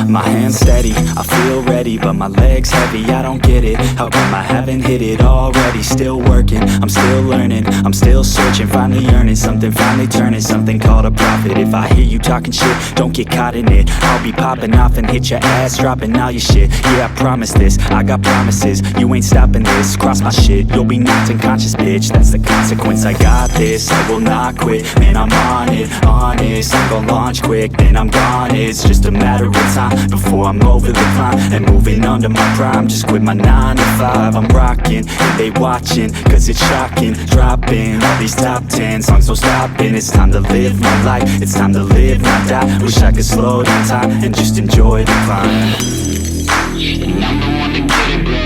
My hands steady, I feel ready, but my legs heavy, I don't get it. How come I haven't hit it already? Still working, I'm still learning, I'm still searching, finally earning something, finally turning something called a profit. If I hear you talking shit, don't get caught in it. I'll be popping off and hit your ass, dropping all your shit. Yeah, I promise this, I got promises, you ain't stopping this. Cross my shit, you'll be knocked unconscious, bitch, that's the consequence. I got this, I will not quit, man, I'm on it, honest. I'm gon' launch quick, then I'm gone. It's just a matter of time before I'm over the climb and moving under my prime. Just quit my 9 to 5, I'm rocking and they watching, cause it's shocking. Dropping all these top 10 songs, no stopping. It's time to live my life, it's time to live, not die. Wish I could slow down time and just enjoy the climb. And I'm the one to get it, bro.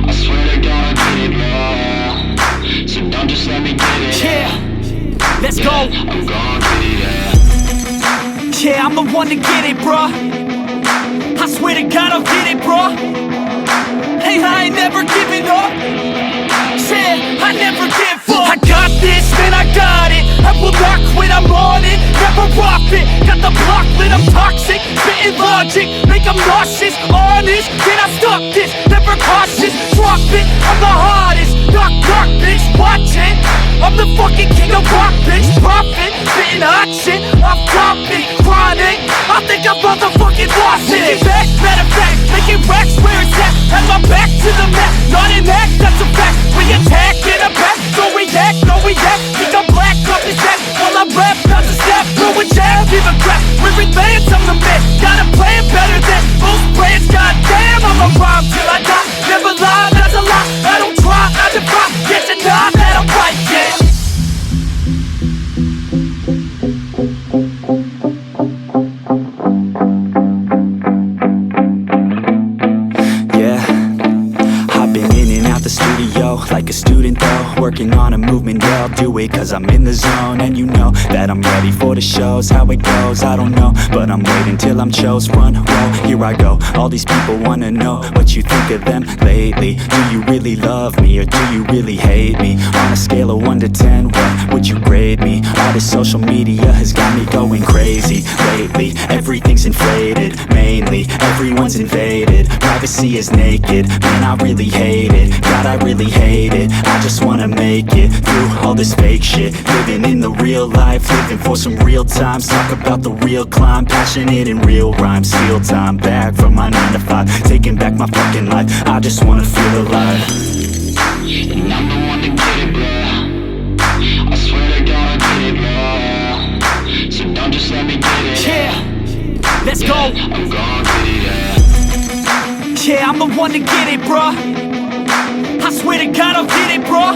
I swear to God I get it, bro. So don't just let me get it. Yeah, let's go. I'm gon' get it, yeah. Yeah, I'm the one to get it, bruh. I swear to God I'll get it, bruh. Hey, I ain't never giving up. Yeah, I never give up. I got this, man, I got it. I will not quit, I'm on it. Never off it. Got the block lit, I'm toxic. Spitting logic, make them nauseous. Honest, can I stop this? Never cautious, drop it. I'm the hardest. Knock, knock, bitch, watch it. I'm the fucking king of rock, bitch. Profit, spitting hot shit. Off topic, chronic. I think I'm motherfucking lost it. Taking back, matter of fact, making racks where it's at. Have my back to the mat, not an act, that's a fact. We attack in a back, don't react, no react. Think I'm black, up his back. While I rap, not to snap, throw a jab, give a crap. We're advanced, I'm the man. Got a plan better than most brands. Goddamn, I'ma rhyme till I die. Never lie, that's a lie. I don't try, I defy. Get to know that I'm right, yeah. Like a student though, working on a movement, yeah, I'll do it cause I'm in the zone. And you know that I'm ready for the shows. How it goes, I don't know, but I'm waiting till I'm chose. Front row, here I go. All these people wanna know what you think of them lately. Do you really love me or do you really hate me? On a scale of 1 to 10, what would you grade me? All this social media has got me going crazy lately. Everything's inflated, mainly everyone's invaded. Privacy is naked, man, I really hate it. God, I really hate it. I just wanna make it through all this fake shit. Living in the real life, living for some real times. Talk about the real climb, passionate in real rhymes. Steal time back from my 9 to 5, taking back my fucking life. I just wanna feel alive. And I'm the one to get it, bro. I swear to God I get it, bro. So don't just let me get it. Yeah, let's go. I'm gon' get it, yeah. Yeah, I'm the one to get it, bruh. I swear to God I'll get it, bruh.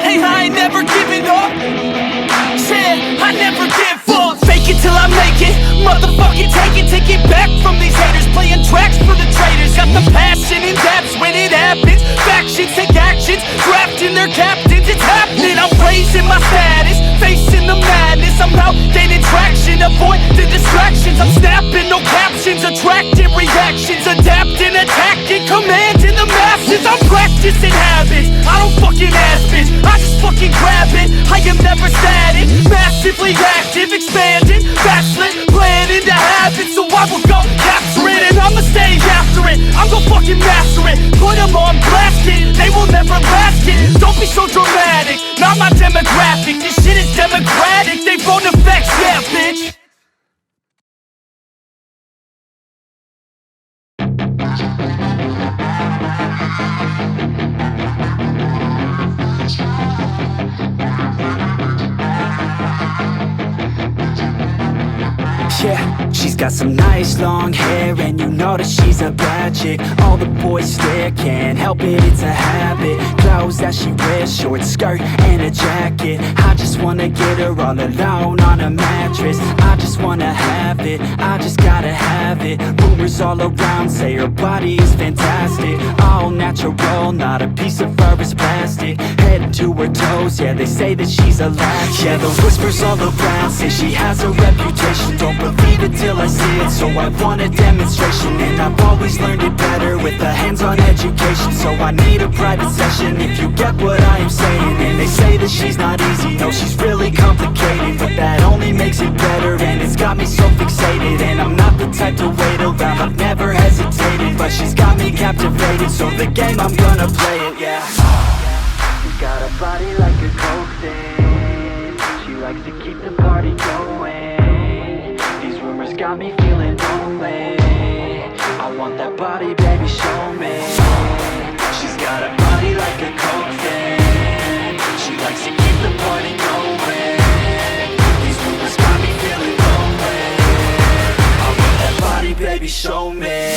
Hey, I ain't never giving up. Yeah, I never give up. Fake it till I make it. Motherfucking take it back from these haters. Playing tracks for the traitors. Got the passion in depths when it happens. Factions take actions, drafting their captains. It's happening, I'm raising my status. Facing the madness, I'm out gaining traction. Avoid the distractions, I'm snapping, no captions. Attracting reactions, adapting, attacking, commanding the masses. I'm practicing habits, I don't fucking ask bitch, I just fucking grab it. I am never static, massively active, expanding, backslid, planning to happen. So I will go capture it and I'ma stay after it. I'm gon' fucking master it, put them on blast it. They will never last it, don't be so dramatic. Not my demographic, this shit is democratic. They phone effects, yeah bitch. Yeah, she's got some nice long hair, and you know that she's a bad chick. All the boys stare, can't help it, it's a habit. Clothes that she wears, short skirt and a jacket. I just wanna get her all alone on a mattress. I just wanna have it, I just gotta have it. Rumors all around say her body is fantastic. All natural, not a piece of fur is plastic. Head to her toes, yeah, they say that she's a latch. Yeah, the whispers all around say she has a reputation. Don't believe it till I see it, so I want a demonstration. And I've always learned it better with a hands-on education. So I need a private session if you get what I am saying. And they say that she's not easy, no, she's really complicated. But that only makes it better, and it's got me so fixated. And I'm not the type to wait around. I've never hesitated, but she's got me captivated. So the game, I'm gonna play it, yeah. She's got a body like a coke thing. She likes to keep the party going. These rumors got me feeling lonely. I want that body, baby, show me. She's got a body like a coke thing. She likes to keep the party going. These rumors got me feeling lonely. I want that body, baby, show me.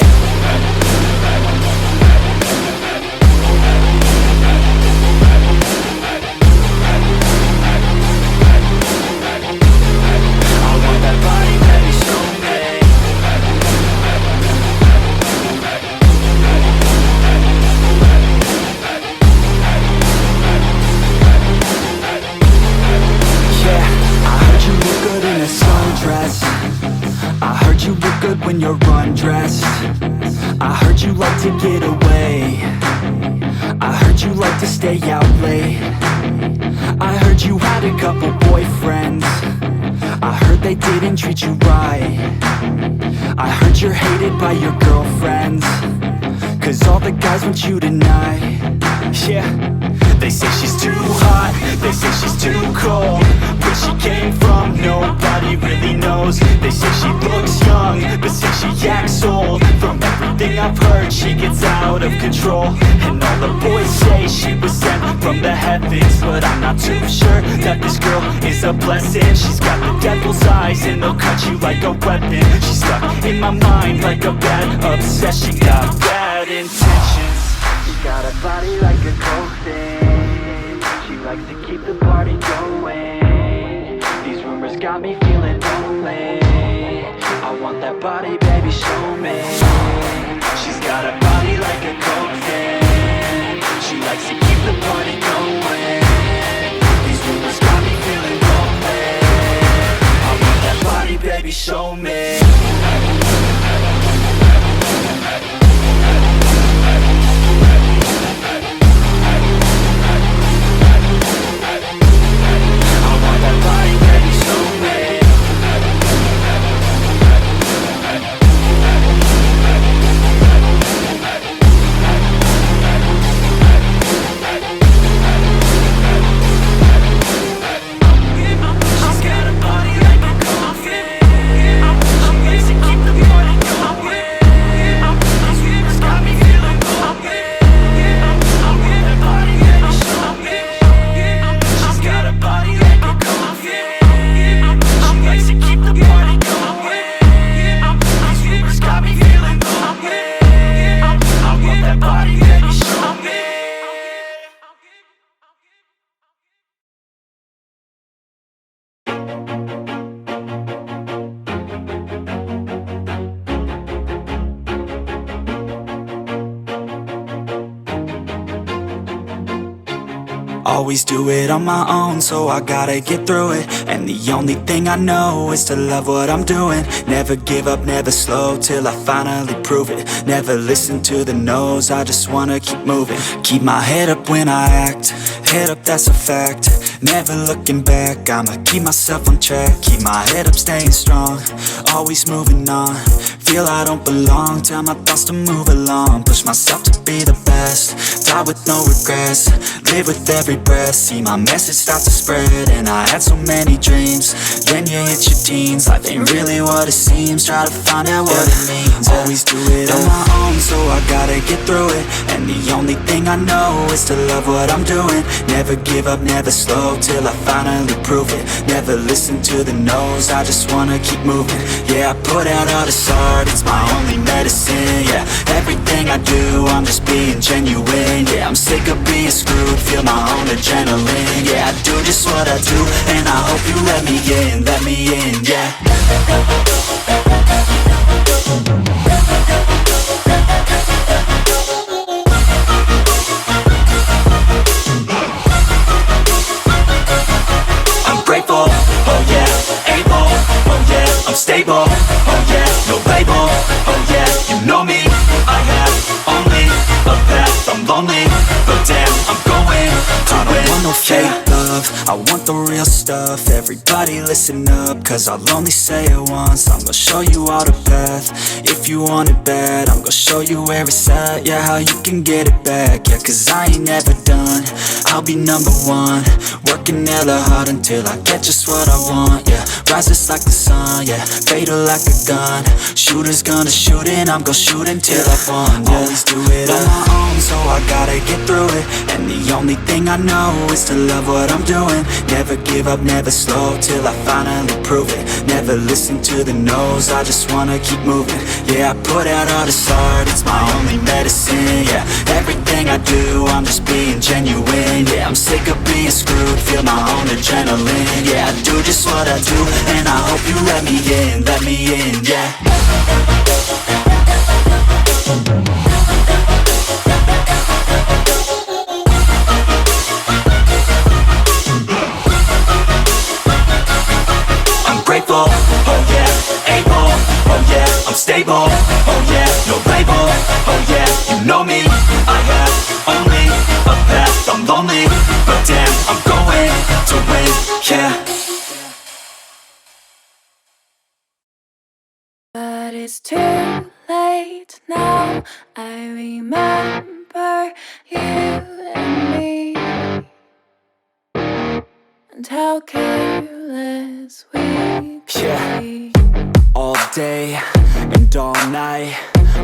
I heard you look good when you're undressed. I heard you like to get away. I heard you like to stay out late. I heard you had a couple boyfriends. I heard they didn't treat you right. I heard you're hated by your girlfriends, 'cause all the guys want you tonight. Yeah, they say she's too hot, they say she's too cold. Where she came from, nobody really knows. They say she looks young, but say she acts old. From everything I've heard, she gets out of control. And all the boys say she was sent from the heavens, but I'm not too sure that this girl is a blessing. She's got the devil's eyes and they'll cut you like a weapon. She's stuck in my mind like a bad obsession. Got bad intentions. She's got a body like a coke thing. She likes to keep the party going. These rumors got me feeling lonely. I want that body, baby, show me. She's got a body like a coke thing. She likes to keep the party going. These rumors got me feeling lonely. I want that body, baby, show me. Always do it on my own, so I gotta get through it. And the only thing I know is to love what I'm doing. Never give up, never slow, till I finally prove it. Never listen to the no's, I just wanna keep moving. Keep my head up when I act, head up, that's a fact. Never looking back, I'ma keep myself on track. Keep my head up, staying strong, always moving on. Feel I don't belong, tell my thoughts to move along. Push myself to be the best, die with no regrets. Live with every breath, see my message start to spread. And I had so many dreams, then you hit your teens. Life ain't really what it seems, try to find out what it means. Always do it on my own, so I gotta get through it. And the only thing I know is to love what I'm doing. Never give up, never slow, till I finally prove it. Never listen to the no's, I just wanna keep moving. Yeah, I put out all this art, it's my only medicine. Yeah, everything I do, I'm just being genuine. Yeah, I'm sick of being screwed, feel my own adrenaline. Yeah, I do just what I do, and I hope you let me in, yeah. I'm grateful, oh yeah, able, oh yeah, I'm stable, oh yeah, no label, oh yeah, you know me, I have only a path, I'm lonely, but damn, I'm going to win. I don't want no fake love, I want the real stuff. Everybody listen up, cause I'll only say it once. I'm gonna show you all the path. If you want it bad, I'm gonna show you where it's at. Yeah, how you can get it back. Yeah, cause I ain't never done. I'll be number one, working hella hard until I get just what I want. Yeah, rises like the sun, yeah, fatal like a gun. Shooters gonna shoot and I'm gonna shoot until I won. Yeah, always do it on my own, so I gotta get through it. And the only thing I know is to love what I'm doing. Never give up, never slow, till I finally prove it. Never listen to the no's, I just wanna keep moving. Yeah, I put out all this art, it's my only medicine. Yeah, everything I do, I'm just being genuine. Yeah, I'm sick of being screwed, feel my own adrenaline. Yeah, I do just what I do, and I hope you let me in, yeah. I'm grateful, oh yeah, able, oh yeah, I'm stable, oh yeah, no label, oh yeah, you know me, I have only a path, I'm lonely, but damn, I'm going to win, yeah. But it's too late now, I remember you and me, and how careless we could be. All day and all night,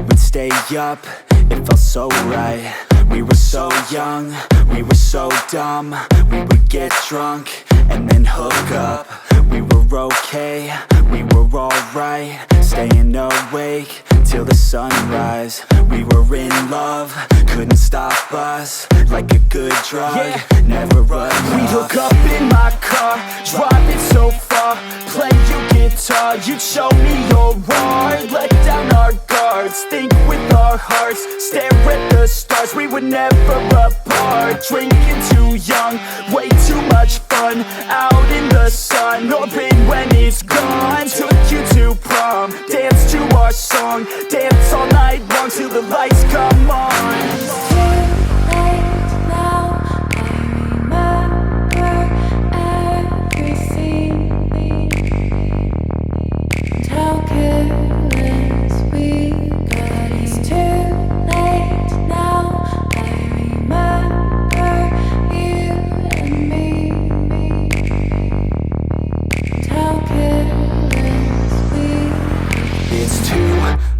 we'd stay up, it felt so right. We were so young, we were so dumb. We would get drunk and then hook up. We were okay, we were alright, staying awake till the sunrise. We were in love, couldn't stop us, like a good drug, never run off. We'd hook up in my car, driving so far, play your guitar, you'd show me your art. Let down our guards, think with our hearts, stare at the stars, we were never apart. Drinking too young, way too much fun, out in the sun, orbit when it's gone. Took you to prom, dance to our song, dance all night long till the lights come on.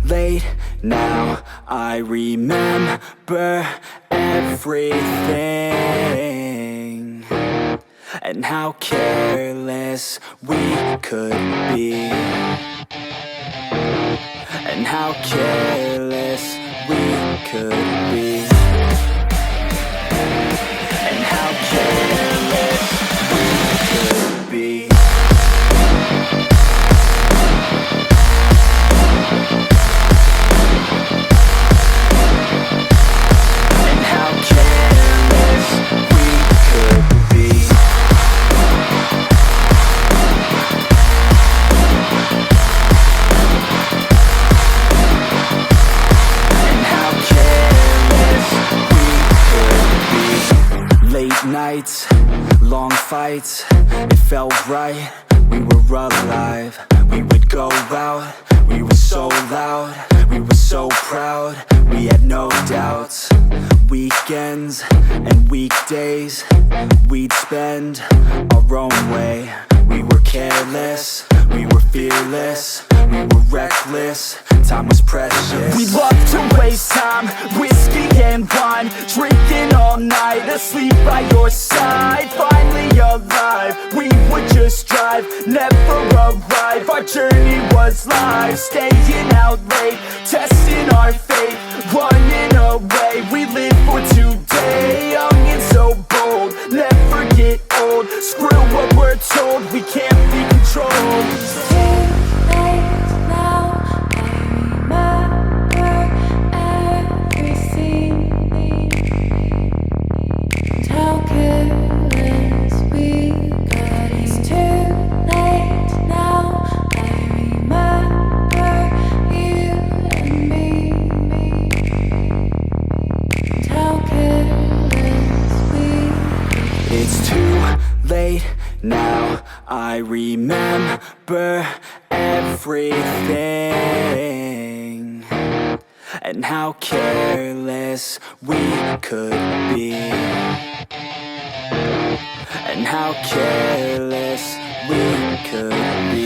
Late now, I remember everything, and how careless we could be, and how careless we could be, and how careless we could be. Nights, long fights, it felt right, we were alive. We would go out, we were so loud, we were so proud, we had no doubts. Weekends and weekdays, we'd spend our own way. We were careless, we were fearless, we were reckless, time was precious. We loved to waste time, whiskey and wine, drinking all night, asleep by your side. Finally alive, we would just drive, never arrive. Our journey was live, staying out late, testing our fate, running away. We live for today, young and so bold, never get old. Screw what we're told, we can't be controlled. I remember everything, and how careless we could be, and how careless we could be.